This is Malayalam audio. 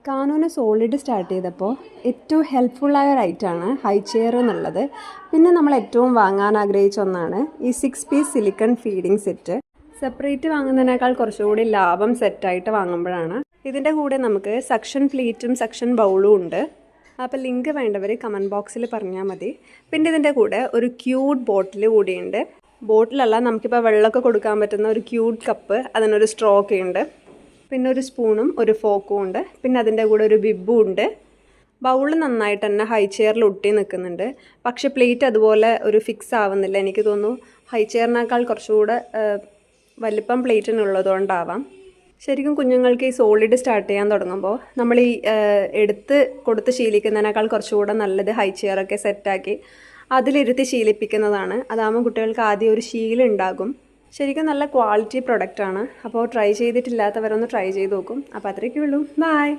കാനോന് സോളിഡ് സ്റ്റാർട്ട് ചെയ്തപ്പോൾ ഏറ്റവും ഹെൽപ്ഫുള്ളായ ഒരു ഐറ്റമാണ് ഹൈ ചെയർ എന്നുള്ളത്. പിന്നെ നമ്മൾ ഏറ്റവും വാങ്ങാൻ ആഗ്രഹിച്ച ഒന്നാണ് ഈ 6 piece silicone feeding set. Separate വാങ്ങുന്നതിനേക്കാൾ കുറച്ചുകൂടി ലാഭം സെറ്റായിട്ട് വാങ്ങുമ്പോഴാണ്. ഇതിൻ്റെ കൂടെ നമുക്ക് സക്ഷൻ പ്ലേറ്റും സക്ഷൻ ബൗളും ഉണ്ട്. അപ്പോൾ ലിങ്ക് വേണ്ടവർ കമൻറ്റ് ബോക്സിൽ പറഞ്ഞാൽ മതി. പിന്നെ ഇതിൻ്റെ കൂടെ ഒരു ക്യൂട്ട് ബോട്ടിൽ കൂടിയുണ്ട്. ബോട്ടിലല്ല, നമുക്കിപ്പോൾ വെള്ളമൊക്കെ കൊടുക്കാൻ പറ്റുന്ന ഒരു ക്യൂട്ട് കപ്പ്, അതിനൊരു സ്ട്രോ ഒക്കെ ഉണ്ട്. പിന്നെ ഒരു സ്പൂണും ഒരു ഫോക്കും ഉണ്ട്. പിന്നെ അതിൻ്റെ കൂടെ ഒരു ബിബും ഉണ്ട്. ബൗൾ നന്നായിട്ട് തന്നെ ഹൈ ചെയറിൽ ഒട്ടി നിൽക്കുന്നുണ്ട്. പക്ഷേ പ്ലേറ്റ് അതുപോലെ ഒരു ഫിക്സ് ആവുന്നില്ല. എനിക്ക് തോന്നുന്നു ഹൈ ചെയറിനേക്കാൾ കുറച്ചുകൂടെ വലിപ്പം പ്ലേറ്റിനുള്ളതുകൊണ്ടാവാം. ശരിക്കും കുഞ്ഞുങ്ങൾക്ക് ഈ സോളിഡ് സ്റ്റാർട്ട് ചെയ്യാൻ തുടങ്ങുമ്പോൾ നമ്മൾ ഈ എടുത്ത് കൊടുത്ത് ശീലിക്കുന്നതിനേക്കാൾ കുറച്ചുകൂടെ നല്ലത് ഹൈ ചെയറൊക്കെ സെറ്റാക്കി അതിലിരുത്തി ശീലിപ്പിക്കുന്നതാണ്. അതാകുമ്പോൾ കുട്ടികൾക്ക് ആദ്യം ഒരു ശീലം ഉണ്ടാകും. ശരിക്കും നല്ല ക്വാളിറ്റി പ്രൊഡക്റ്റാണ്. അപ്പോൾ ട്രൈ ചെയ്തിട്ടില്ലാത്തവരൊന്ന് ട്രൈ ചെയ്ത് നോക്കും. അപ്പോൾ അത്രയൊക്കെ ഉള്ളൂ. ബൈ.